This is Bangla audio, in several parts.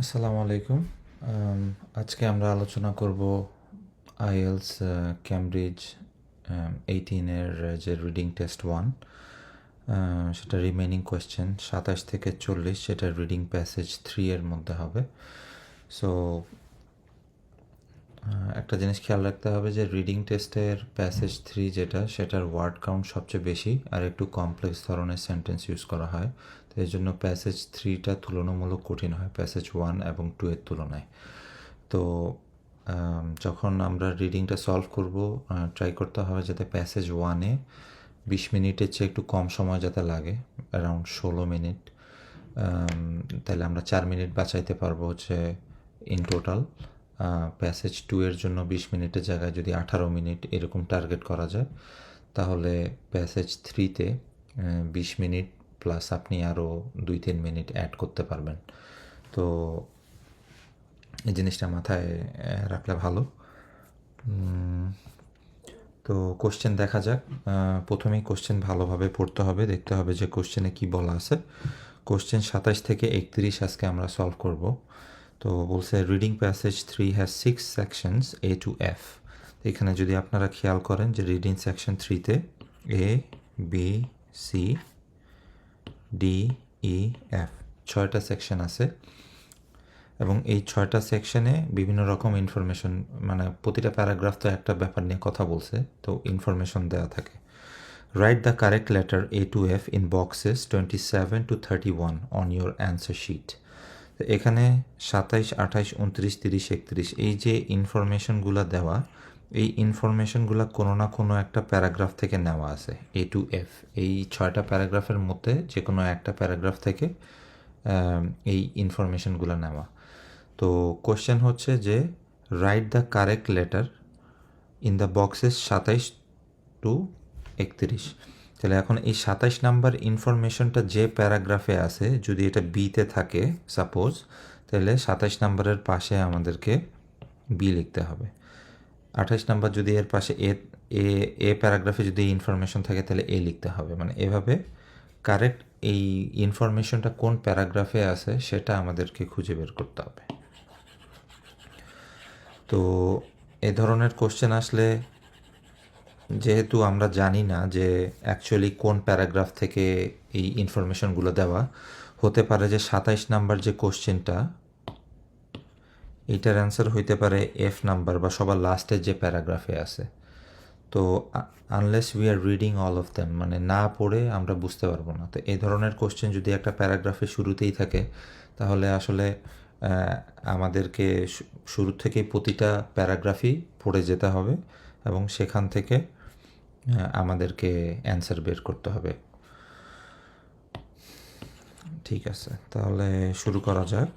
আসসালামু আলাইকুম। আজকে আমরা আলোচনা করব আইএলস ক্যামব্রিজ 18-এর যে রিডিং টেস্ট 1, সেটা রিমেইনিং কোয়েশ্চেন 27 থেকে 40, সেটা রিডিং প্যাসেজ 3 এর মধ্যে হবে। সো একটা জিনিস খেয়াল রাখতে হবে যে রিডিং টেস্টের প্যাসেজ 3 যেটা, সেটার ওয়ার্ড কাউন্ট সবচেয়ে বেশি আর একটু কমপ্লেক্স ধরনের সেন্টেন্স ইউজ করা হয়। তো এই জন্য প্যাসেজ 3টা তুলনামূলক কঠিন হয় প্যাসেজ 1 এবং 2 এর তুলনায়। তো যখন আমরা রিডিংটা সলভ করব, ট্রাই করতে হবে যাতে প্যাসেজ 1-এ 20 মিনিটের চেয়ে একটু কম সময় যাতে লাগে, অ্যারাউন্ড 16 মিনিট। তাহলে আমরা 4 মিনিট বাঁচাইতে পারবো হচ্ছে ইন টোটাল। প্যাসেজ 2 এর জন্য 20 মিনিটের জায়গায় যদি 18 মিনিট এরকম টার্গেট করা যায়, তাহলে প্যাসেজ 3-তে 20 মিনিট প্লাস আপনি আরও 2-3 মিনিট অ্যাড করতে পারবেন। তো এই জিনিসটা মাথায় রাখলে ভালো। তো কোশ্চেন দেখা যাক। প্রথমেই কোশ্চেন ভালোভাবে পড়তে হবে, দেখতে হবে যে কোশ্চেনে কি বলা আছে। কোশ্চেন 27 থেকে 31 আজকে আমরা সলভ করব। তো বলছে reading passage 3 has 6 sections A to F। এখানে যদি আপনারা খেয়াল করেন যে রিডিং সেকশন 3-তে A, B, C, D, E, F 6টা সেকশন আছে এবং এই 6টা সেকশনে বিভিন্ন রকম ইনফরমেশন, মানে প্রতিটা প্যারাগ্রাফ তো একটা ব্যাপার নিয়ে কথা বলছে, তো ইনফরমেশন দেওয়া থাকে। Write the correct letter A to F in boxes 27 to 31 on your answer sheet। তো এখানে 27, 28, 29, 30, 31 এই যে ইনফরমেশনগুলো দেওয়া, এই ইনফরমেশনগুলো কোনো না কোনো একটা প্যারাগ্রাফ থেকে নেওয়া আছে। A to F এই 6টা প্যারাগ্রাফের মধ্যে যে কোনো একটা প্যারাগ্রাফ থেকে এই ইনফরমেশনগুলো নেওয়া। তো কোশ্চেন হচ্ছে যে write the correct letter in the boxes 27 to 31। তাহলে এখন এই 27 নাম্বার ইনফরমেশনটা যে প্যারাগ্রাফে আছে, যদি এটা বিতে থাকে সাপোজ, তাহলে 27 নাম্বারের পাশে আমাদেরকে বি লিখতে হবে। 28 নাম্বার যদি এর পাশে এ এ এ প্যারাগ্রাফে যদি ইনফরমেশন থাকে তাহলে এ লিখতে হবে। মানে এভাবে কারেক্ট এই ইনফরমেশনটা কোন প্যারাগ্রাফে আছে সেটা আমাদেরকে খুঁজে বের করতে হবে। তো এ ধরনের কোশ্চেন আসলে, যেহেতু আমরা জানি না যে অ্যাকচুয়ালি কোন প্যারাগ্রাফ থেকে এই ইনফরমেশনগুলো দেওয়া, হতে পারে যে 27 নাম্বার যে কোশ্চেনটা, এইটার অ্যান্সার হইতে পারে এফ নাম্বার বা সবার লাস্টের যে প্যারাগ্রাফে আছে। তো unless we are reading all of them, মানে না পড়ে আমরা বুঝতে পারবো না। তো এই ধরনের কোশ্চেন যদি একটা প্যারাগ্রাফে শুরুতেই থাকে, তাহলে আসলে আমাদেরকে শুরু থেকেই প্রতিটা প্যারাগ্রাফই পড়ে যেতে হবে এবং সেখান থেকে আমাদেরকে অ্যান্সার বের করতে হবে। ঠিক আছে, তাহলে শুরু করা যাক।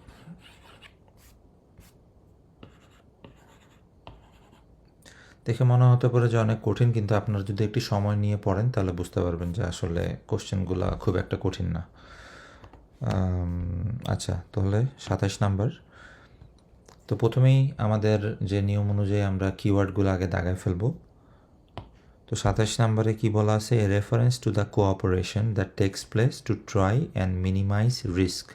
দেখে মনে হতে পারে যে অনেক কঠিন, কিন্তু আপনারা যদি একটু সময় নিয়ে পড়েন তাহলে বুঝতে পারবেন যে আসলে কোশ্চেনগুলো খুব একটা কঠিন না। আচ্ছা, তাহলে 27 নাম্বার। তো প্রথমেই আমাদের যে নিয়ম অনুযায়ী আমরা কিওয়ার্ডগুলো আগে দাগায় ফেলবো। তো 27 নাম্বারে কি বলা আছে? A reference to the cooperation that takes place to try and minimise risk.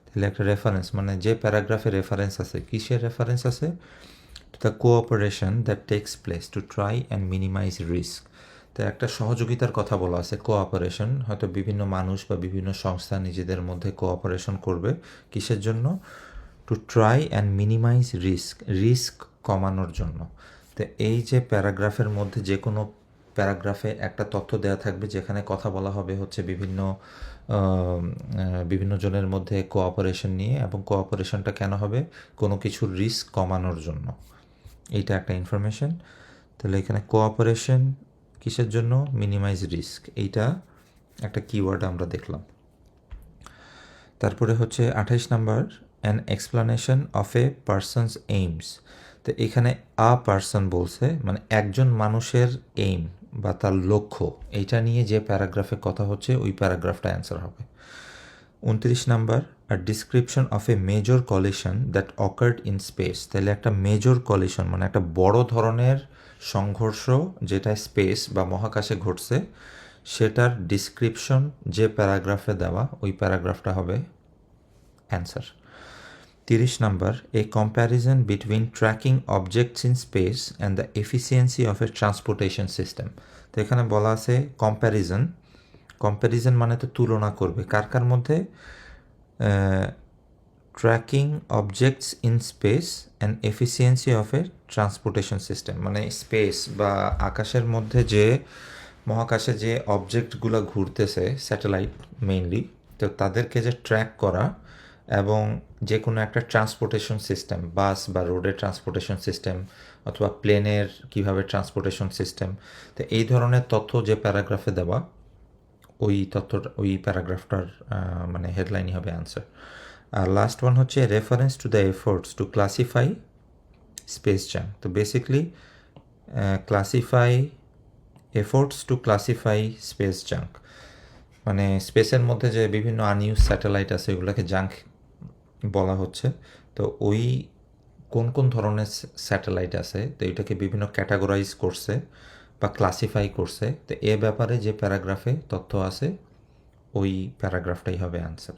তাহলে একটা রেফারেন্স, মানে যে প্যারাগ্রাফে রেফারেন্স আছে, কিসের রেফারেন্স আছে? To the cooperation that takes place to try and minimise risk. তো একটা সহযোগিতার কথা বলা আছে, কোঅপারেশন। হয়তো বিভিন্ন মানুষ বা বিভিন্ন সংস্থা নিজেদের মধ্যে কোঅপারেশন করবে, কিসের জন্য? To try and minimise risk, risk কমানোর জন্য। তো এই যে প্যারাগ্রাফের মধ্যে যে কোনো প্যারাগ্রাফে একটা তথ্য দেওয়া থাকবে যেখানে কথা বলা হবে হচ্ছে বিভিন্ন জনের মধ্যে কোঅপারেশন নিয়ে, এবং কোঅপারেশনটা কেন হবে? কোনো কিছুর রিস্ক কমানোর জন্য। এইটা একটা ইনফরমেশন। তাহলে এখানে কোঅপারেশন কিসের জন্য? মিনিমাইজ রিস্ক, এইটা একটা কিওয়ার্ড আমরা দেখলাম। তারপরে হচ্ছে 28 number, an explanation of a person's aims. তো এখানে আ পার্সন বলছে, মানে একজন মানুষের এইম বা তার লক্ষ্য, এইটা নিয়ে যে প্যারাগ্রাফে কথা হচ্ছে ওই প্যারাগ্রাফটা অ্যান্সার হবে। 29 নাম্বার, আর description of a major collision that occurred in space. তাহলে একটা মেজর কলিশন মানে একটা বড় ধরনের সংঘর্ষ যেটা স্পেস বা মহাকাশে ঘটছে, সেটার ডিসক্রিপশন যে প্যারাগ্রাফে দেওয়া, ওই প্যারাগ্রাফটা হবে answer. 30 number A comparison between tracking objects in space and the efficiency of a transportation system. তো এখানে বলা আছে কম্প্যারিজন মানে তো তুলনা করবে কার কার মধ্যে, tracking objects in space and efficiency of a transportation system, মানে স্পেস বা আকাশের মধ্যে যে মহাকাশে যে অবজেক্টগুলো ঘুরতেছে স্যাটেলাইট মেইনলি, তো তাদেরকে যে ট্র্যাক করা এবং যে কোনো একটা ট্রান্সপোর্টেশন সিস্টেম, বাস বা রোডের ট্রান্সপোর্টেশন সিস্টেম অথবা প্লেনের কীভাবে ট্রান্সপোর্টেশন সিস্টেম, তো এই ধরনের তথ্য যে প্যারাগ্রাফে দেওয়া ওই প্যারাগ্রাফটার মানে হেডলাইনই হবে অ্যান্সার। আর লাস্ট ওয়ান হচ্ছে reference to the efforts to classify space junk. তো basically efforts to classify space junk মানে স্পেসের মধ্যে যে বিভিন্ন আনইউজ স্যাটেলাইট আছে এগুলোকে জাঙ্ক বলা হচ্ছে। তো ওই কোন কোন ধরনের স্যাটেলাইট আছে তো এটাকে বিভিন্ন ক্যাটাগরাইজ করছে বা ক্লাসিফাই করছে, তো এ ব্যাপারে যে প্যারাগ্রাফে তথ্য আছে ওই প্যারাগ্রাফটাই হবে অ্যান্সার।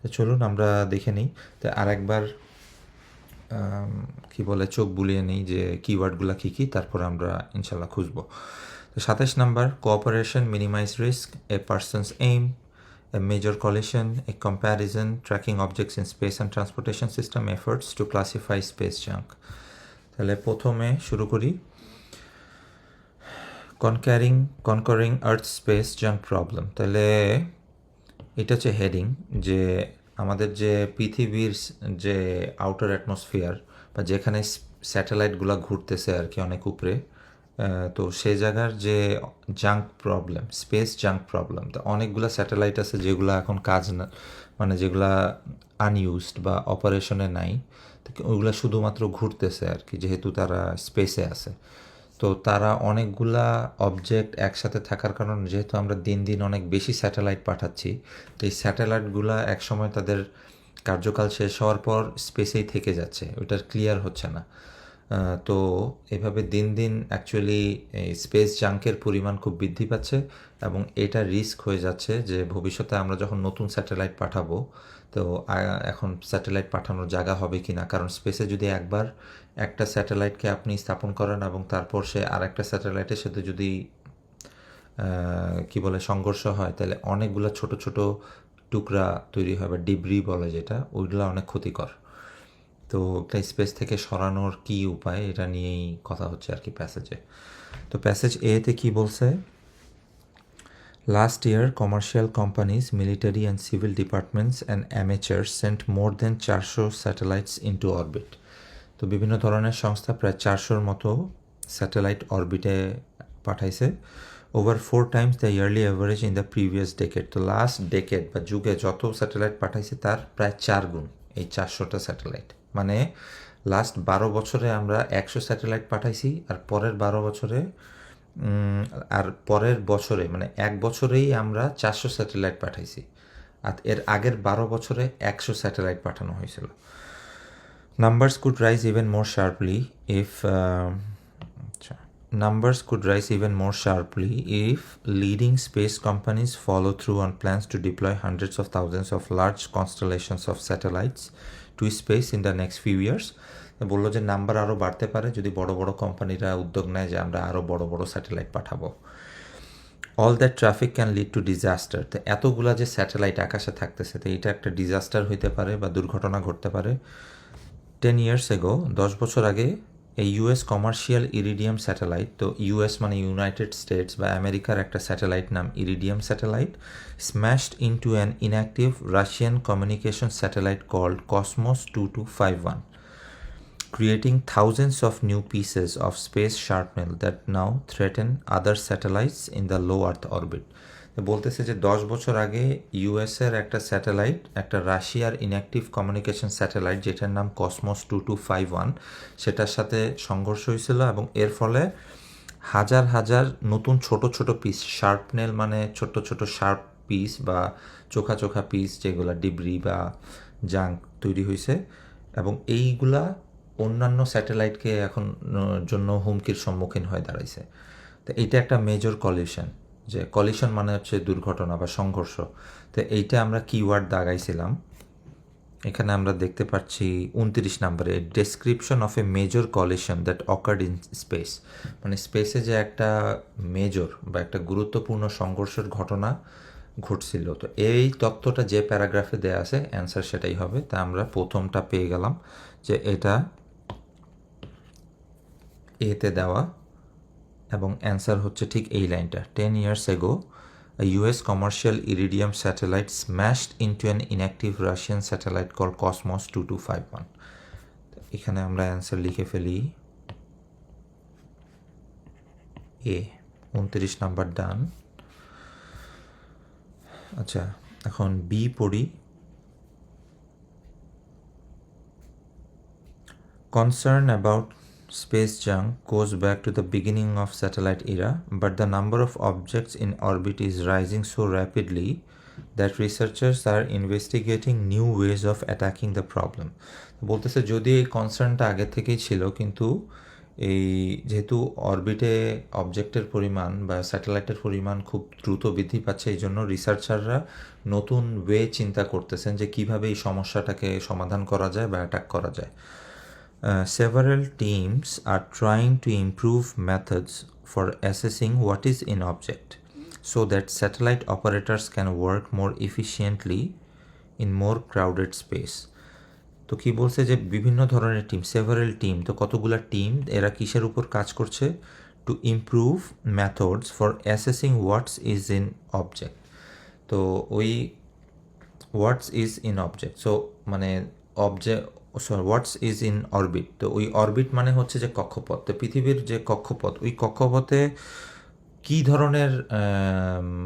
তো চলুন আমরা দেখে নিই। তো আরেকবার কি বলে চোখ বুলিয়ে নিই যে কিওয়ার্ডগুলো কী কী, তারপর আমরা ইনশাল্লাহ খুঁজবো। তো 27 number cooperation minimise risk, a person's aim, a major collision, a comparison, tracking objects in space and transportation system, efforts to classify space junk. তাহলে প্রথমে শুরু করি conquering Earth space junk problem। তাহলে এটা হচ্ছে হেডিং যে আমাদের যে পৃথিবীর যে আউটার অ্যাটমসফিয়ার বা যেখানে স্যাটেলাইটগুলো ঘুরতেছে আর কি অনেক উপরে, তো সেই জায়গার যে junk problem, space junk problem, তো অনেকগুলো স্যাটেলাইট আছে যেগুলো এখন কাজ না, মানে যেগুলা আনইউজড বা অপারেশনে নাই, তো ওইগুলো শুধুমাত্র ঘুরতেছে আর কি, যেহেতু তারা স্পেসে আছে। তো তারা অনেকগুলা অবজেক্ট একসাথে থাকার কারণে যেহেতু আমরা দিন দিন অনেক বেশি স্যাটেলাইট পাঠাচ্ছি, তো এই স্যাটেলাইটগুলা একসময় তাদের কার্যকাল শেষ হওয়ার পর স্পেসেই থেকে যাচ্ছে, ওইটার ক্লিয়ার হচ্ছে না। তো এভাবে দিন দিন অ্যাকচুয়ালি স্পেস জাঙ্কের পরিমাণ খুব বৃদ্ধি পাচ্ছে এবং এটা রিস্ক হয়ে যাচ্ছে যে ভবিষ্যতে আমরা যখন নতুন স্যাটেলাইট পাঠাবো, তো এখন স্যাটেলাইট পাঠানোর জায়গা হবে কি না, কারণ স্পেসে যদি একবার একটা স্যাটেলাইটকে আপনি স্থাপন করেন এবং তারপর সে আর একটা স্যাটেলাইটের সাথে যদি কি বলে সংঘর্ষ হয়, তাহলে অনেকগুলো ছোট ছোট টুকরা তৈরি হয় বা ডিব্রি বলে যেটা, ওইগুলো অনেক ক্ষতিকর। তো একটা স্পেস থেকে সরানোর কি উপায়, এটা নিয়েই কথা হচ্ছে আর কি প্যাসেজে। তো প্যাসেজ এতে কি বলছে, last year commercial companies, military and civil departments and amateurs sent more than 400 satellites into orbit. তো বিভিন্ন ধরনের সংস্থা প্রায় 400-র মতো স্যাটেলাইট অরবিটে পাঠাইছে, over 4 times the yearly average in the previous decade. তো লাস্ট ডেকেড বা যুগে যত স্যাটেলাইট পাঠাইছে তার প্রায় 4 গুণ এই 400টা স্যাটেলাইট। মানে লাস্ট 12 বছরে আমরা 100 স্যাটেলাইট পাঠাইছি, আর পরের 12 বছরে মানে এক বছরেই আমরা 400 স্যাটেলাইট পাঠাইছি, আর এর আগের 12 বছরে 100 স্যাটেলাইট পাঠানো হয়েছিল। Numbers could rise even more sharply if leading space companies follow through on plans to deploy hundreds of thousands of large constellations of satellites to space in the next few years. বললো যে নাম্বার আরও বাড়তে পারে যদি বড় বড় কোম্পানিরা উদ্যোগ নেয় যে আমরা আরও বড় বড় স্যাটেলাইট পাঠাবো। All that traffic can lead to disaster. তো এতগুলা যে স্যাটেলাইট আকাশে থাকতেছে, তো এটা একটা ডিজাস্টার হইতে পারে বা দুর্ঘটনা ঘটতে পারে। 10 years ago, 10 বছর আগে, এই ইউএস কমার্শিয়াল ইরিডিয়াম স্যাটেলাইট, তো ইউএস মানে ইউনাইটেড স্টেটস বা আমেরিকার একটা স্যাটেলাইট নাম Iridium satellite, smashed into an inactive Russian communication satellite called Cosmos 2251, creating thousands of new pieces of space shrapnel that now threaten other satellites in the low Earth orbit. বলতেছে যে 10 বছর আগে ইউএসের একটা স্যাটেলাইট, একটা রাশিয়ার ইনঅ্যাক্টিভ কমিউনিকেশন স্যাটেলাইট যেটার নাম কসমোস 2251, সেটার সাথে সংঘর্ষ হয়েছিল এবং এর ফলে হাজার হাজার নতুন ছোট ছোট পিস, শার্পনেল মানে ছোট ছোট শার্প পিস বা চোখা চোখা পিস, যেগুলো ডিব্রি বা জাঙ্ক তৈরি হয়েছে, এবং এইগুলা অন্যান্য স্যাটেলাইটকে এখন জন্য হুমকির সম্মুখীন হয়ে দাঁড়াইছে। তো এইটা একটা মেজর কলিশন, যে কলিশন মানে হচ্ছে দুর্ঘটনা বা সংঘর্ষ। তো এইটা আমরা কিওয়ার্ড দাগাইছিলাম এখানে আমরা দেখতে পাচ্ছি 29 নম্বরে description of a major collision that occurred in space, মানে স্পেসে যে একটা মেজর বা একটা গুরুত্বপূর্ণ সংঘর্ষের ঘটনা ঘটছিল। তো এই তথ্যটা যে প্যারাগ্রাফে দেয়া আছে অ্যান্সার সেটাই হবে। তা আমরা প্রথমটা পেয়ে গেলাম যে এটা এতে দেওয়া এবং অ্যান্সার হচ্ছে ঠিক এই লাইনটা। 10 years ago a US commercial iridium satellite smashed into an inactive Russian satellite called Cosmos 2251। এখানে আমরা অ্যান্সার লিখে ফেলি এ। 29 নাম্বার ডান। আচ্ছা, এখন বি পড়ি। Concern about space junk goes back to the beginning of satellite era, but the number of objects in orbit is rising so rapidly that researchers are investigating new ways of attacking the problem। বলতেছে যদি এই কনসার্নটা আগে থেকেই ছিল, কিন্তু এই যেহেতু অরবিটে অবজেক্টের পরিমাণ বা স্যাটেলাইটের পরিমাণ খুব দ্রুত বৃদ্ধি পাচ্ছে, এই জন্য রিসার্চাররা নতুন ওয়ে চিন্তা করতেছেন যে কিভাবে এই সমস্যাটাকে সমাধান করা যায় বা অ্যাটাক করা যায়। Several teams are trying to improve methods for assessing what is in object so that satellite operators can work more efficiently in more crowded space। তো কি বলছে যে বিভিন্ন ধরনের টিম, সেভারেল টিম, তো কতগুলা টিম, এরা কিসের উপর কাজ করছে? To improve methods for assessing what's is in object. তো ওই হোয়াটস ইজ ইন অবজেক্ট, সো মানে object, what's is in orbit. তো ওই অরবিট মানে হচ্ছে যে কক্ষপথ, তো পৃথিবীর যে কক্ষপথ, ওই কক্ষপথে কী ধরনের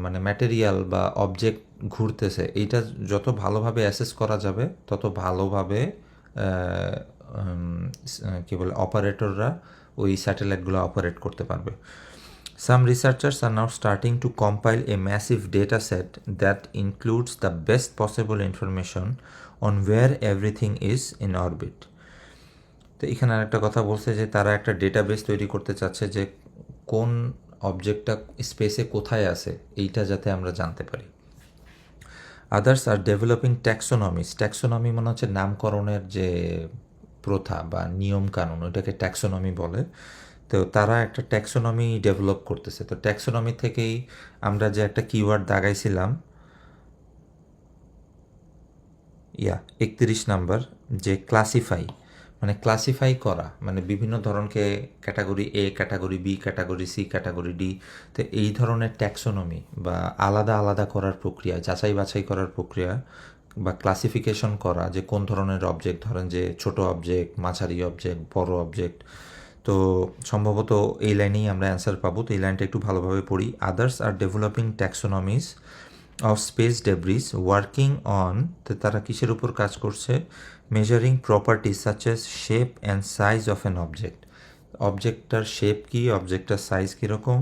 মানে ম্যাটেরিয়াল বা অবজেক্ট ঘুরতেছে, এইটা যত ভালোভাবে অ্যাসেস করা যাবে তত ভালোভাবে কী বলে অপারেটররা ওই স্যাটেলাইটগুলো অপারেট করতে পারবে। Some researchers are now starting to compile a massive data set that includes the best possible information on where everything is in orbit। তো এখানে আরেকটা কথা বলছে যে তারা একটা ডেটাবেস তৈরি করতে চাচ্ছে যে কোন অবজেক্টটা স্পেসে কোথায় আছে এইটা যাতে আমরা জানতে পারি। Others are developing taxonomies. Taxonomy মানে হচ্ছে নামকরণের যে প্রথা বা নিয়ম কানুন, ওইটাকে ট্যাক্সোনমি বলে। তো তারা একটা ট্যাক্সোনমি ডেভেলপ করতেছে। তো ট্যাক্সোনমি থেকেই আমরা যে একটা কিওয়ার্ড দাগাইছিলাম 31 নাম্বার, যে ক্লাসিফাই, মানে ক্লাসিফাই করা, মানে বিভিন্ন ধরনকে category A, category B, category C, category D. তো এই ধরনের ট্যাক্সোনমি বা আলাদা আলাদা করার প্রক্রিয়া, যাচাই বাছাই করার প্রক্রিয়া বা ক্লাসিফিকেশন করা যে কোন ধরনের অবজেক্ট, ধরেন যে ছোট অবজেক্ট, মাঝারি অবজেক্ট, বড় অবজেক্ট। তো সম্ভবত এই লাইনেই আমরা অ্যান্সার পাবো। তো এই লাইনটা একটু ভালোভাবে পড়ি। Others are developing taxonomies of space debris working on, তো তারা কিসের উপর কাজ করছে? Measuring properties such as shape and size of an object. অবজেক্টটার শেপ কী, অবজেক্টটার সাইজ কীরকম,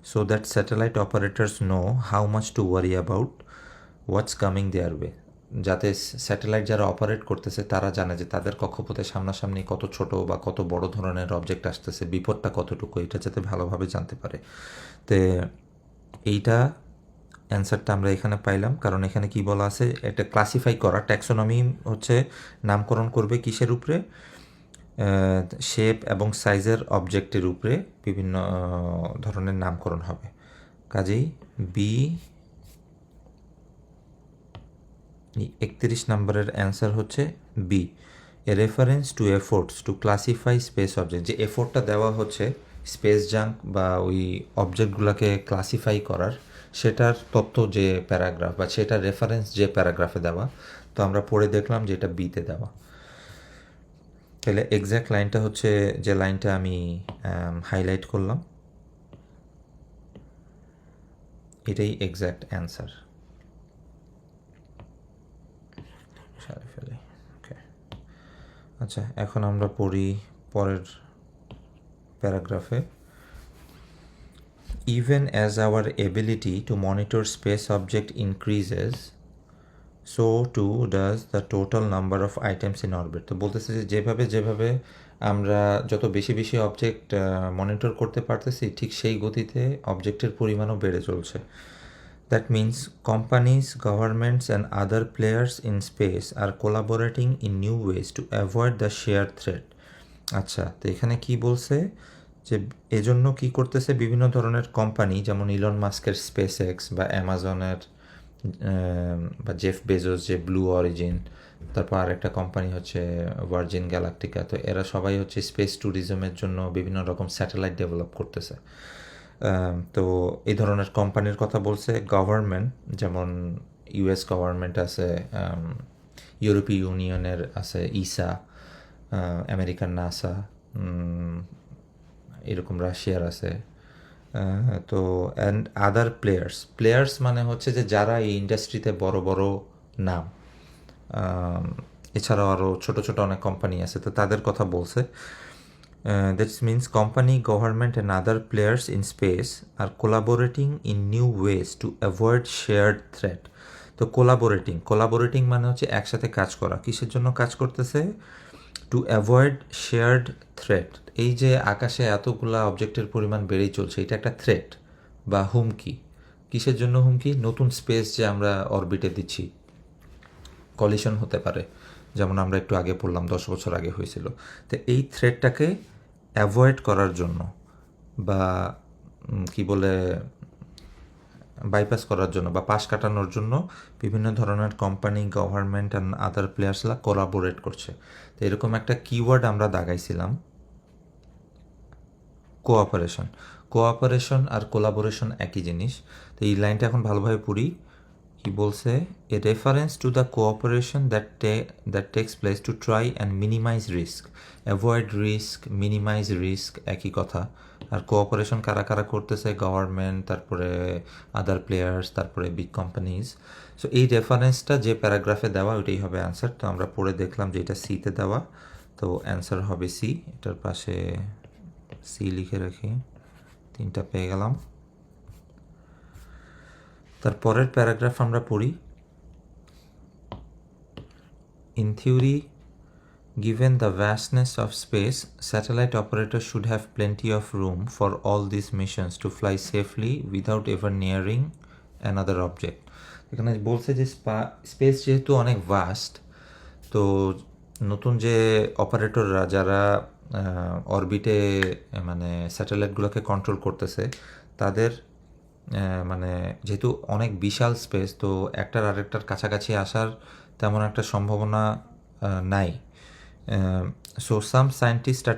so that satellite operators know how much to worry about what's coming their way. যাতে স্যাটেলাইট যারা অপারেট করতেছে তারা জানে যে তাদের কক্ষপথের সামনাসামনি কত ছোট বা কত বড় ধরনের অবজেক্ট আসতেছে, বিপদটা কতটুকু, এটা যাতে ভালোভাবে জানতে পারে। তো এইটা অ্যান্সারটা আমরা এখানে পাইলাম, কারণ এখানে কি বলা আছে, এটা ক্লাসিফাই করা। ট্যাক্সোনমি হচ্ছে নামকরণ করবে কিসের উপরে? শেপ এবং সাইজের অবজেক্টের উপরে বিভিন্ন ধরনের নামকরণ হবে। কাজেই বি 31 নম্বরের অ্যান্সার হচ্ছে B, a reference to efforts to classify space object. যে এফোর্টটা দেওয়া হচ্ছে স্পেস জাঙ্ক বা ওই অবজেক্টগুলোকে ক্লাসিফাই করার, সেটার তথ্য যে প্যারাগ্রাফ বা সেটার রেফারেন্স যে প্যারাগ্রাফে দেওয়া। তো আমরা পড়ে দেখলাম যে এটা বিতে দেওয়া। তাহলে এক্স্যাক্ট লাইনটা হচ্ছে যে লাইনটা আমি হাইলাইট করলাম, এটাই এক্স্যাক্ট অ্যান্সার। সারে ফেলে। ওকে, আচ্ছা, এখন আমরা পড়ি পরের প্যারাগ্রাফে। Even as our ability to monitor space object increases, so too does the total number of items in orbit। তো বলতেছে যে যেভাবে যেভাবে আমরা যত বেশি বেশি অবজেক্ট মনিটর করতে পারতেছি, ঠিক সেই গতিতে অবজেক্টের পরিমাণও বেড়ে চলছে। That means companies, governments, and other players in space are collaborating in new ways to avoid the shared threat. আচ্ছা, তো এখানে কি বলছে যে এজন্য কি করতেছে বিভিন্ন ধরনের কোম্পানি, যেমন ইলন মাস্কের স্পেস এক্স বা অ্যামাজনের বা জেফ বেজোস যে ব্লু অরিজিন, তারপর আরেকটা কোম্পানি হচ্ছে ভার্জিন গ্যালাকটিকা, তো এরা সবাই হচ্ছে স্পেস ট্যুরিজমের জন্য বিভিন্ন রকম স্যাটেলাইট ডেভেলপ করতেছে। তো এই ধরনের কোম্পানির কথা বলছে। গভর্নমেন্ট যেমন ইউএস গভর্নমেন্ট আছে, ইউরোপীয় ইউনিয়নের আছে ইসা, আমেরিকান নাসা, এরকম রাশিয়ার আছে। তো অ্যান্ড আদার প্লেয়ার্স মানে হচ্ছে যে যারা এই ইন্ডাস্ট্রিতে বড় বড় নাম, এছাড়াও আরও ছোট ছোট অনেক কোম্পানি আছে, তো তাদের কথা বলছে। That means company, government and other players in space are collaborating in new ways to avoid shared threat. তো কোলাবোরেটিং মানে হচ্ছে একসাথে কাজ করা। কিসের জন্য কাজ করতেছে? To avoid shared threat. এই যে আকাশে এতগুলা অবজেক্টের পরিমাণ বেড়েই চলছে, এটা একটা থ্রেট বা হুমকি। কিসের জন্য হুমকি? নতুন স্পেস যে আমরা অরবিটে দিচ্ছি, কলিশন হতে পারে, যেমন আমরা একটু আগে পড়লাম 10 বছর আগে হয়েছিল। তো এই থ্রেটটাকে অ্যাভয়েড করার জন্য বা কি বলে বাইপাস করার জন্য বা পাশ কাটানোর জন্য বিভিন্ন ধরনের কোম্পানি, গভর্নমেন্ট অ্যান্ড আদার প্লেয়ার্সরা কোলাবোরেট করছে। তো এরকম একটা কিওয়ার্ড আমরা দাগাইছিলাম, কোঅপারেশন আর কোলাবোরেশন একই জিনিস। তো এই লাইনটা এখন ভালোভাবে পড়ি। কি বলছে? A reference to the cooperation that takes place to try and minimise risk. Avoid risk, minimise risk একই কথা। আর কোঅপারেশন কারা কারা করতেছে? গভর্নমেন্ট, তারপরে আদার প্লেয়ার্স, তারপরে বিগ কোম্পানিজ। সো এই রেফারেন্সটা যে প্যারাগ্রাফে দেওয়া ওইটাই হবে অ্যান্সার। তো আমরা পড়ে দেখলাম যে এটা সিতে দেওয়া, তো অ্যান্সার হবে সি। এটার পাশে সি লিখে রাখি, 3টা পেয়ে গেলাম। তারপরের প্যারাগ্রাফ আমরা পড়ি। In theory, given the vastness of space, satellite operators should have plenty of room for all these missions to fly safely without ever nearing another object. এখানে বলছে যে স্পেস যেহেতু অনেক ভাস্ট, তো নতুন যে অপারেটররা যারা অরবিটে মানে স্যাটেলাইটগুলোকে কন্ট্রোল করতেছে, তাদের মানে যেহেতু অনেক বিশাল স্পেস, তো একটার আরেকটার কাছাকাছি আসার তেমন একটা সম্ভাবনা নাই। So some scientist are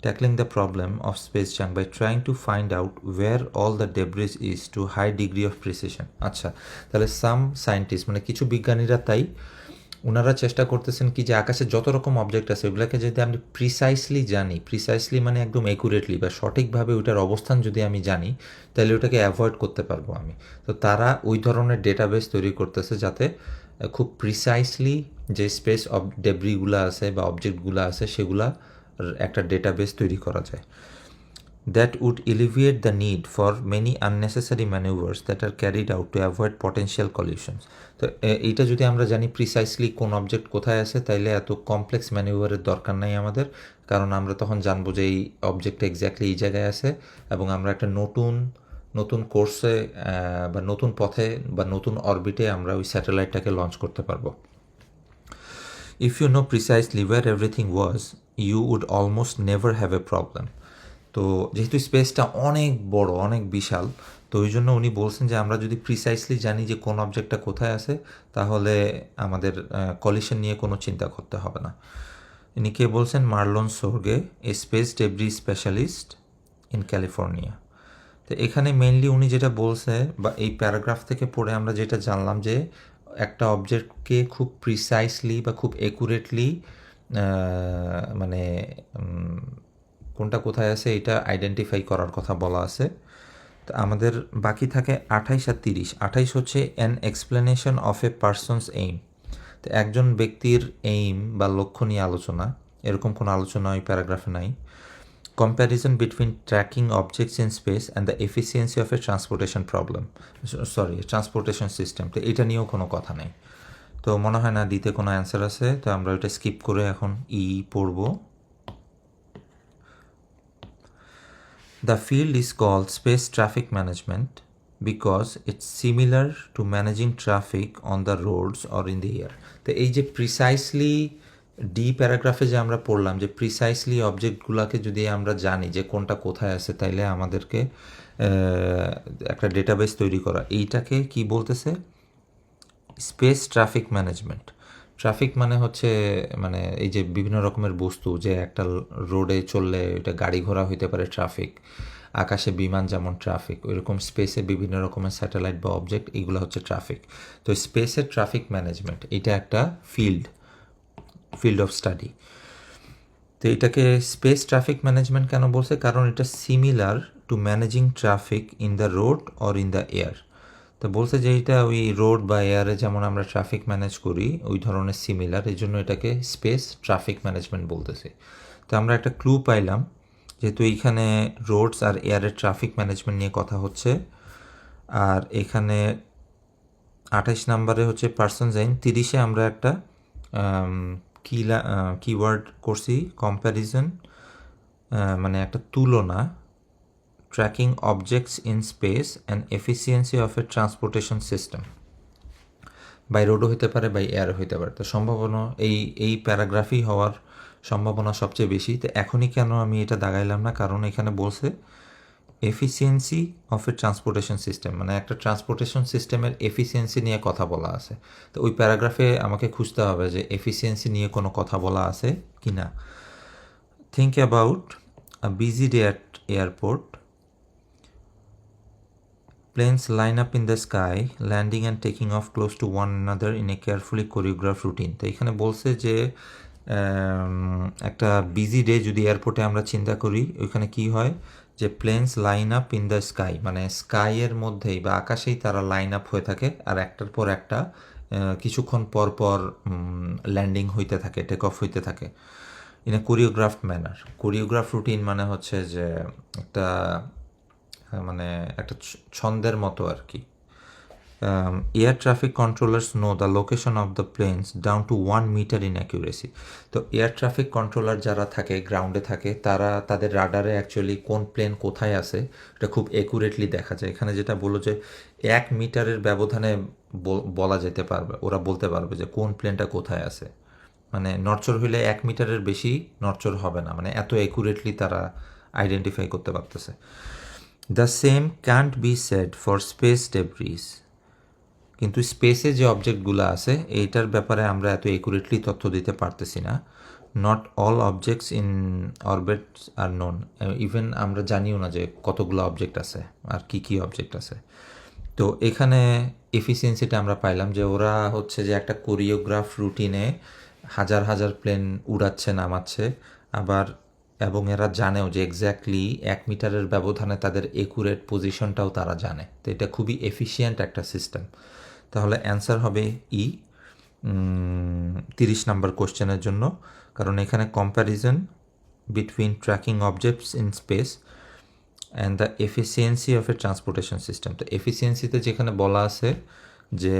tackling the problem of space junk by trying to find out where all the debris is to high degree of precision. আচ্ছা, তাহলে সাম সায়েন্টিস্ট মানে কিছু বিজ্ঞানীরা তাই ওনারা চেষ্টা করতেছেন কি যে আকাশে যত রকম অবজেক্ট আছে ওগুলোকে যদি আমি প্রিসাইসলি জানি, প্রিসাইসলি মানে একদম অ্যাকুরেটলি বা সঠিকভাবে ওইটার অবস্থান যদি আমি জানি, তাহলে ওটাকে অ্যাভয়েড করতে পারবো আমি। তো তারা ওই ধরনের ডেটাবেস তৈরি করতেছে যাতে খুব প্রিসাইসলি যে স্পেস ডেব্রিগুলো আছে বা অবজেক্টগুলো আছে সেগুলা একটা ডেটাবেস তৈরি করা যায়। That would alleviate the need for many unnecessary maneuvers that are carried out to avoid potential collisions. তো এইটা যদি আমরা জানি প্রিসাইসলি কোন অবজেক্ট কোথায় আছে, তাইলে এত কমপ্লেক্স ম্যানিউভারের দরকার নাই আমাদের, কারণ আমরা তখন জানবো যে এই অবজেক্ট এক্স্যাক্টলি এই জায়গায় আছে, এবং আমরা একটা নতুন কোর্সে বা নতুন পথে বা নতুন অরবিটে আমরা ওই স্যাটেলাইটটাকে লঞ্চ করতে পারবো। If you know precisely where everything was, you would almost never have a problem. তো যেহেতু স্পেসটা অনেক বড়, অনেক বিশাল, তো ওই জন্য উনি বলছেন যে আমরা যদি প্রিসাইসলি জানি যে কোন অবজেক্টটা কোথায় আছে, তাহলে আমাদের কলিশন নিয়ে কোনো চিন্তা করতে হবে না। ইনি কে বলছেন? Marlon Sorge, a space debris specialist in California. তো এখানে মেইনলি উনি যেটা বলছে বা এই প্যারাগ্রাফ থেকে পড়ে আমরা যেটা জানলাম যে একটা অবজেক্টকে খুব প্রিসাইসলি বা খুব অ্যাকুরেটলি মানে কোনটা কোথায় আছে এটা আইডেন্টিফাই করার কথা বলা আছে। তো আমাদের বাকি থাকে 28 আর 30। 28 হচ্ছে an explanation of A persons aim. তো একজন ব্যক্তির এইম বা লক্ষ্য নিয়ে আলোচনা, এরকম কোনো আলোচনা ওই প্যারাগ্রাফে নাই। Comparison between tracking objects in space and the efficiency of a transportation system, তো এটা নিয়েও কোনো কথা নেই। তো মনে হয় না দিতে কোনো অ্যান্সার আছে, তো আমরা ওইটা স্কিপ করে এখন পড়ব। The field is called Space Traffic Management because it's similar to managing traffic on the roads or in the air. তো এই যে প্রিসাইসলি ডি প্যারাগ্রাফে যে আমরা পড়লাম যে প্রিসাইসলি অবজেক্টগুলোকে যদি আমরা জানি যে কোনটা কোথায় আছে, তাইলে আমাদেরকে একটা ডেটাবেস তৈরি করা, এইটাকে কি বলতেছে? Space traffic management. ট্রাফিক মানে হচ্ছে মানে এই যে বিভিন্ন রকমের বস্তু, যে একটা রোডে চললে এটা গাড়ি ঘোড়া হইতে পারে ট্রাফিক, আকাশে বিমান যেমন ট্রাফিক, ওইরকম স্পেসে বিভিন্ন রকমের স্যাটেলাইট বা অবজেক্ট, এগুলো হচ্ছে ট্রাফিক। তো স্পেসের ট্রাফিক ম্যানেজমেন্ট এটা একটা ফিল্ড অফ স্টাডি। তো এটাকে স্পেস ট্রাফিক ম্যানেজমেন্ট কেন বলছে? কারণ এটা similar to managing traffic in the road or in the air. তো বলছে যে এটা ওই রোড বা এয়ারে যেমন আমরা ট্রাফিক ম্যানেজ করি ওই ধরনের সিমিলার, এই জন্য এটাকে স্পেস ট্রাফিক ম্যানেজমেন্ট বলতেছে। তো আমরা একটা ক্লু পাইলাম, যেহেতু এইখানে রোডস আর এয়ারের ট্রাফিক ম্যানেজমেন্ট নিয়ে কথা হচ্ছে, আর এখানে 28 নম্বরে হচ্ছে পার্সন জাইন, 30-এ আমরা একটা কিওয়ার্ড করছি কম্প্যারিজন, মানে একটা তুলনা, tracking objects in space and efficiency of a transportation system. By রোডও হতে পারে, বাই এয়ারও হতে পারে। তো সম্ভাবনা এই প্যারাগ্রাফই হওয়ার সম্ভাবনা সবচেয়ে বেশি। তো এখনই কেন আমি এটা দাগাইলাম না, কারণ এখানে বলছে efficiency of a transportation system, মানে একটা ট্রান্সপোর্টেশন সিস্টেমের এফিসিয়েন্সি নিয়ে কথা বলা আছে। তো ওই প্যারাগ্রাফে আমাকে খুঁজতে হবে যে এফিসিয়েন্সি নিয়ে কোনো কথা বলা আছে কি না। Think about a busy day at airport, planes line up in the sky, landing and taking off close to one another in a carefully choreographed routine। তো এখানে বলছে যে একটা বিজি ডে যদি এয়ারপোর্টে আমরা চিন্তা করি, ওইখানে কি হয় যে planes line up in the sky, মানে স্কাইয়ের মধ্যেই বা আকাশেই তারা লাইন আপ হয়ে থাকে, আর একটার পর একটা কিছুক্ষণ পর পর ল্যান্ডিং হইতে থাকে, টেক অফ হইতে থাকে in a কোরিওগ্রাফড manner. Choreograph routine মানে হচ্ছে যে একটা মানে একটা ছন্দের মতো আর কি। Air traffic controllers know the location of the planes down to 1 metre in accuracy. তো এয়ার ট্রাফিক কন্ট্রোলার যারা থাকে, গ্রাউন্ডে থাকে, তারা তাদের রাডারে অ্যাকচুয়ালি কোন প্লেন কোথায় আছে এটা খুব অ্যাকুরেটলি দেখা যায়। এখানে যেটা বললো যে 1 মিটারের ব্যবধানে বলা যেতে পারবে, ওরা বলতে পারবে যে কোন প্লেনটা কোথায় আছে। মানে নড়চড় হইলে 1 মিটারের বেশি নড়চড় হবে না, মানে এত অ্যাকুরেটলি তারা আইডেন্টিফাই করতে পারতেছে। The same can't B shed for space debris. কিন্তু স্পেসে যে অবজেক্টগুলো আছে এইটার ব্যাপারে আমরা এত একুরেটলি তথ্য দিতে পারতেছি না। Not all objects in orbits are known, even আমরা জানিও না যে কতগুলো অবজেক্ট আছে আর কি কি অবজেক্ট আছে। তো এখানে এফিসিয়েন্সিটা আমরা পাইলাম যে ওরা হচ্ছে যে একটা কোরিওগ্রাফ রুটিনে হাজার হাজার প্লেন উড়াচ্ছে, নামাচ্ছে, আবার এবং এরা জানেও যে এক্স্যাক্টলি 1 মিটারের ব্যবধানে তাদের একুরেট পজিশনটাও তারা জানে। তো এটা খুবই এফিশিয়েন্ট একটা সিস্টেম। তাহলে অ্যান্সার হবে ই 30 নম্বর কোশ্চেনের জন্য, কারণ এখানে comparison between tracking objects in space and the efficiency of a transportation system. তো এফিসিয়েন্সিতে যেখানে বলা আছে যে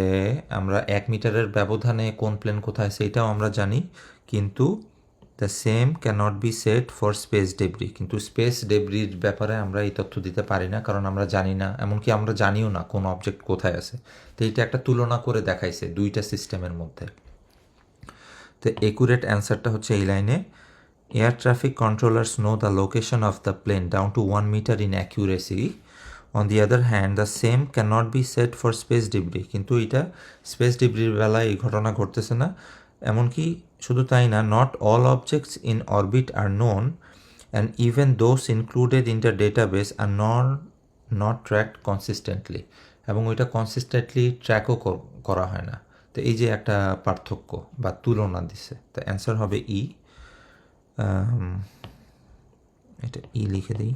আমরা 1 মিটারের ব্যবধানে কোন প্লেন কোথায় আছে এটাও আমরা জানি, কিন্তু the same cannot be set for space debris. কিন্তু স্পেস ডেব্রির ব্যাপারে আমরা এই তথ্য দিতে পারি না, কারণ আমরা জানি না, এমনকি আমরা জানিও না কোন অবজেক্ট কোথায় আছে। তো এইটা একটা তুলনা করে দেখাইছে দুইটা সিস্টেমের মধ্যে। তো একুরেট অ্যান্সারটা হচ্ছে এই লাইনে, air traffic controllers know the location of the plane down to 1 metre in accuracy. On the other hand the same cannot be set for space debris. কিন্তু এটা স্পেস ডিব্রির বেলায় এই ঘটনা ঘটতেছে না। এমনকি শুধু তাই না, not all objects in orbit are known and even those included in the database are not tracked consistently, এবং ওইটা কনসিস্টেন্টলি ট্র্যাকও করা হয় না। তো এই যে একটা পার্থক্য বা তুলনা দিছে, তো অ্যান্সার হবে ই। এটা ই লিখে দিই,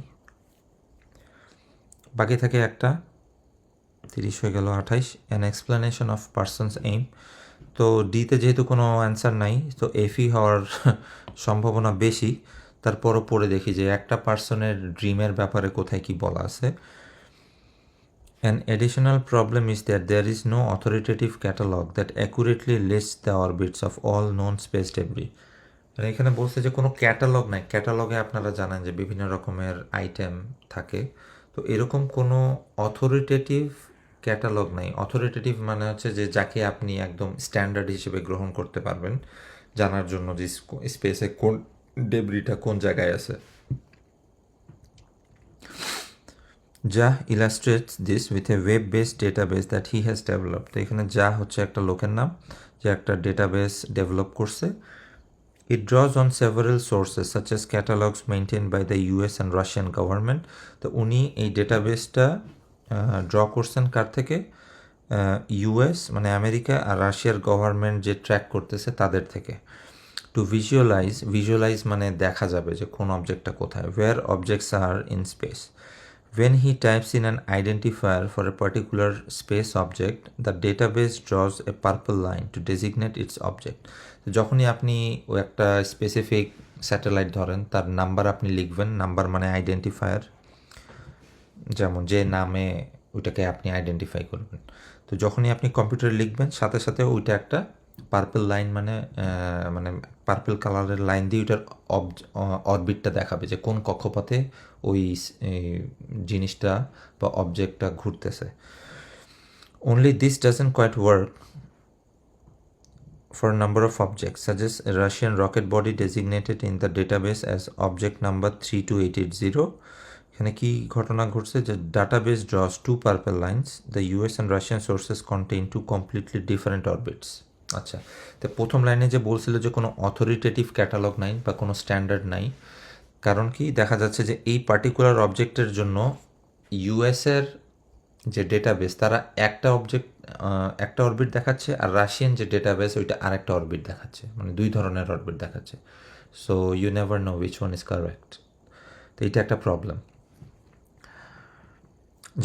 বাকি থাকে একটা, 30 হয়ে গেল 28। An explanation of person's aim. তো ডিতে যেহেতু কোনো অ্যান্সার নাই, তো এফই হওয়ার সম্ভাবনা বেশি। তারপরও পড়ে দেখি যে একটা পার্সনের ড্রিমের ব্যাপারে কোথায় কি বলা আছে। An additional problem is that there is no authoritative catalog that accurately lists the orbits of all known space debris. এখানে বলছে যে কোনো ক্যাটালগ নাই। ক্যাটালগে আপনারা জানেন যে বিভিন্ন রকমের আইটেম থাকে, তো তো এরকম কোনো অথরিটেটিভ ক্যাটালগ নাই। অথরিটেটিভ মানে হচ্ছে যে যাকে আপনি একদম স্ট্যান্ডার্ড হিসেবে গ্রহণ করতে পারবেন জানার জন্য যে স্পেসে কোন ডেব্রিটা কোন জায়গায় আছে। যা illustrates this with a web based database that he has develop. তো এখানে যা হচ্ছে একটা লোকের নাম যে একটা ডেটাবেস ডেভেলপ করছে। It draws on several sources such as catalogs maintained by the US and Russian government. তো উনি এই ডেটাবেসটা ড্র করছেন কার থেকে? ইউএস মানে আমেরিকা আর রাশিয়ার গভর্নমেন্ট যে ট্র্যাক করতেছে তাদের থেকে। টু ভিজুয়ালাইজ মানে দেখা যাবে যে কোন অবজেক্টটা কোথায়, where objects are in space. When he types in an identifier for a particular space object, the database draws a purple line to designate its object. তো যখনই আপনি ওই একটা স্পেসিফিক স্যাটেলাইট ধরেন, তার নাম্বার আপনি লিখবেন, নাম্বার মানে আইডেন্টিফায়ার, যেমন যে নামে ওইটাকে আপনি আইডেন্টিফাই করবেন। তো যখনই আপনি কম্পিউটারে লিখবেন সাথে সাথে ওইটা একটা পার্পল লাইন মানে পার্পল কালারের লাইন দিয়ে ওইটার অরবিটটা দেখাবে যে কোন কক্ষপথে ওই জিনিসটা বা অবজেক্টটা ঘুরতেছে। Only this doesn't quite work for a number of objects, such as a Russian rocket body designated in the database as object number 32880. এখানে কি ঘটনা ঘটছে যে database draws two purple lines, the US and Russian sources contain two completely different orbits. আচ্ছা, তো প্রথম লাইনে যে বলছিল যে কোনো অথরিটেটিভ ক্যাটালগ নাই বা কোনো স্ট্যান্ডার্ড নাই, কারণ কি দেখা যাচ্ছে যে এই পার্টিকুলার অবজেক্টের জন্য ইউএসের যে ডেটাবেস তারা একটা অরবিট দেখাচ্ছে, আর রাশিয়ান যে ডেটাবেস ওইটা আরেকটা অরবিট দেখাচ্ছে, মানে দুই ধরনের অরবিট দেখাচ্ছে। So you never know which one is correct. তো এইটা একটা প্রবলেম।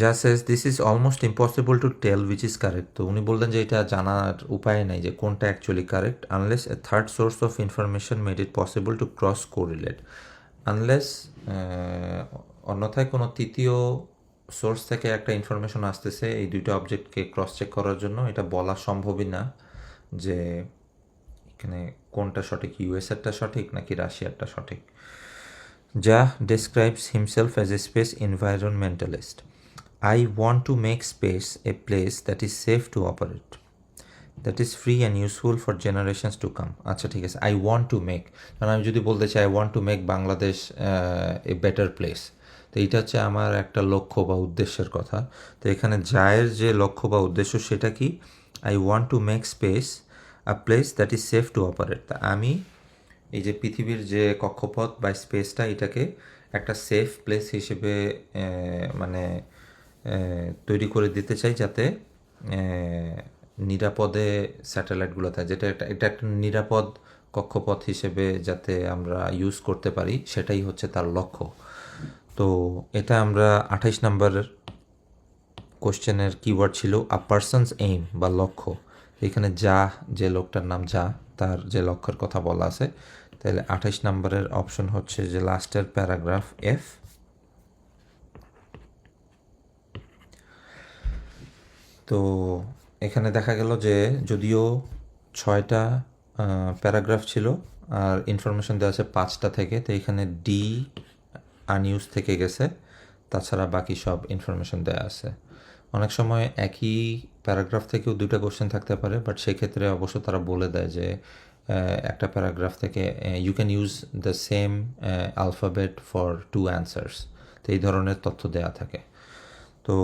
যা says this is almost impossible to tell which is correct. তো উনি বললেন যে এটা জানার উপায় নাই যে কোনটা actually correct, unless A third source of information made it possible to cross correlate. Unless অন্যথায় কোনো তৃতীয় সোর্স থেকে একটা ইনফরমেশন আসতেছে এই দুইটা অবজেক্টকে ক্রস চেক করার জন্য, এটা বলা সম্ভবই না যে এখানে কোনটা সঠিক, ইউএসএরটা সঠিক নাকি রাশিয়ারটা সঠিক। যা describes himself as a space environmentalist. I want to make space a place that is safe to operate, that is free and useful for generations to come. আচ্ছা ঠিক আছে, I want to make, কারণ আমি যদি বলতে চাই I want to make Bangladesh a better place, তো এইটা হচ্ছে আমার একটা লক্ষ্য বা উদ্দেশ্যের কথা। তো এখানে যায়ের যে লক্ষ্য বা উদ্দেশ্য সেটা কি? I want to make space a place that is safe to operate. তা আমি এই যে পৃথিবীর যে কক্ষপথ বা স্পেসটা এটাকে একটা সেফ প্লেস হিসেবে মানে তৈরি করে দিতে চাই, যাতে নিরাপদে স্যাটেলাইটগুলো থাকে, এটা একটা নিরাপদ কক্ষপথ হিসেবে যাতে আমরা ইউজ করতে পারি, সেটাই হচ্ছে তার লক্ষ্য। তো এটা আমরা 28 নম্বরের কোশ্চেনের কিওয়ার্ড ছিল আ পারসনস এইম বা লক্ষ্য। এখানে যা যে লোকটার নাম যা, তার যে লক্ষ্যের কথা বলা আছে, তাহলে 28 নম্বরের অপশন হচ্ছে যে লাস্টের প্যারাগ্রাফ এফ। তো এখানে দেখা গেল যে যদিও 6টা প্যারাগ্রাফ ছিল আর ইনফরমেশন দেওয়া আছে 5টা থেকে, তো এখানে ডি আনইউজ থেকে গেছে, তাছাড়া বাকি সব ইনফরমেশন দেওয়া আছে। অনেক সময় একই প্যারাগ্রাফ থেকেও দুইটা কোশ্চেন থাকতে পারে, বাট সেক্ষেত্রে অবশ্য তারা বলে দেয় যে একটা প্যারাগ্রাফ থেকে you can use the same alphabet for 2 answers. তো এই ধরনের তথ্য দেওয়া থাকে। তো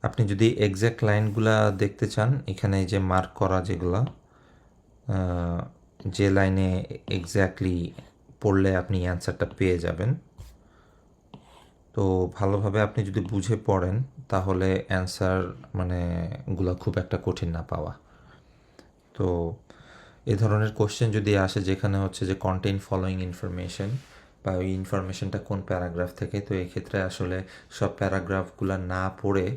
আপনি যদি এক্স্যাক্ট লাইনগুলা দেখতে চান, এখানে যে মার্ক করা যেগুলা, যে লাইনে এক্স্যাক্টলি পড়লে আপনি অ্যান্সারটা পেয়ে যাবেন। তো ভালোভাবে আপনি যদি বুঝে পড়েন তাহলে অ্যান্সার মানে গুলা খুব একটা কঠিন না পাওয়া। তো এ ধরনের কোশ্চেন যদি আসে যেখানে হচ্ছে যে কন্টেইন ফলোয়িং ইনফরমেশন বা ওই ইনফরমেশনটা কোন প্যারাগ্রাফ থেকে, তো এই ক্ষেত্রে আসলে সব প্যারাগ্রাফগুলো না পড়ে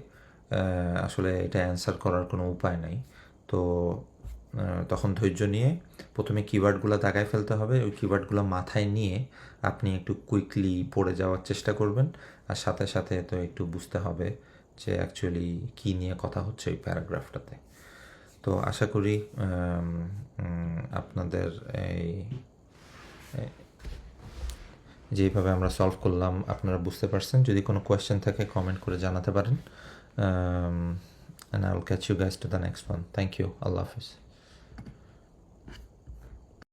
আসলে এটা অ্যান্সার করার কোনো উপায় নাই। তো তখন ধৈর্য নিয়ে প্রথমে কিওয়ার্ডগুলো দাগায় ফেলতে হবে, ওই কিওয়ার্ডগুলো মাথায় নিয়ে আপনি একটু কুইকলি পড়ে যাওয়ার চেষ্টা করবেন, আর সাথে সাথে তো একটু বুঝতে হবে যে অ্যাকচুয়ালি কী নিয়ে কথা হচ্ছে ওই প্যারাগ্রাফটাতে। তো আশা করি আপনাদের যেইভাবে আমরা সলভ করলাম আপনারা বুঝতে পারছেন। যদি কোনো কোয়েশ্চেন থাকে কমেন্ট করে জানাতে পারেন। And I'll catch you guys to the next one. Thank you. Allah Hafiz.